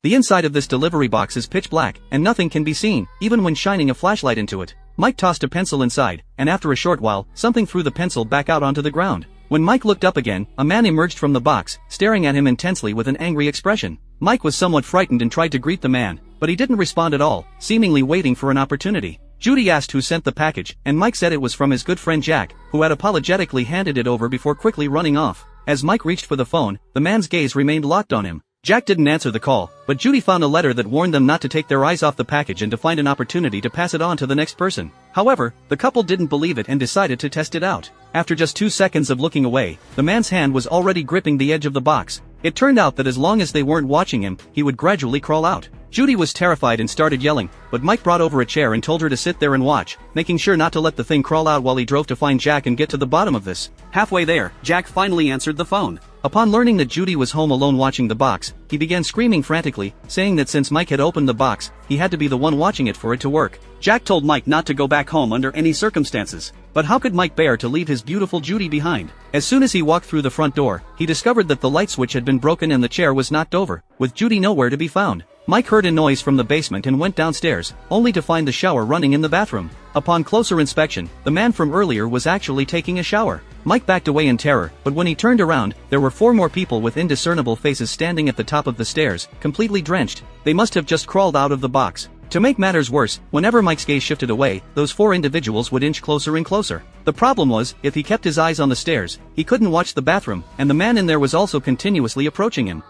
The inside of this delivery box is pitch black, and nothing can be seen, even when shining a flashlight into it. Mike tossed a pencil inside, and after a short while, something threw the pencil back out onto the ground. When Mike looked up again, a man emerged from the box, staring at him intensely with an angry expression. Mike was somewhat frightened and tried to greet the man, but he didn't respond at all, seemingly waiting for an opportunity. Judy asked who sent the package, and Mike said it was from his good friend Jack, who had apologetically handed it over before quickly running off. As Mike reached for the phone, the man's gaze remained locked on him. Jack didn't answer the call, but Judy found a letter that warned them not to take their eyes off the package and to find an opportunity to pass it on to the next person. However, the couple didn't believe it and decided to test it out. After just 2 seconds of looking away, the man's hand was already gripping the edge of the box. It turned out that as long as they weren't watching him, he would gradually crawl out. Judy was terrified and started yelling, but Mike brought over a chair and told her to sit there and watch, making sure not to let the thing crawl out while he drove to find Jack and get to the bottom of this. Halfway there, Jack finally answered the phone. Upon learning that Judy was home alone watching the box, he began screaming frantically, saying that since Mike had opened the box, he had to be the one watching it for it to work. Jack told Mike not to go back home under any circumstances. But how could Mike bear to leave his beautiful Judy behind? As soon as he walked through the front door, he discovered that the light switch had been broken and the chair was knocked over, with Judy nowhere to be found. Mike heard a noise from the basement and went downstairs, only to find the shower running in the bathroom. Upon closer inspection, the man from earlier was actually taking a shower. Mike backed away in terror, but when he turned around, there were 4 more people with indiscernible faces standing at the top of the stairs, completely drenched. They must have just crawled out of the box. To make matters worse, whenever Mike's gaze shifted away, those 4 individuals would inch closer and closer. The problem was, if he kept his eyes on the stairs, he couldn't watch the bathroom, and the man in there was also continuously approaching him.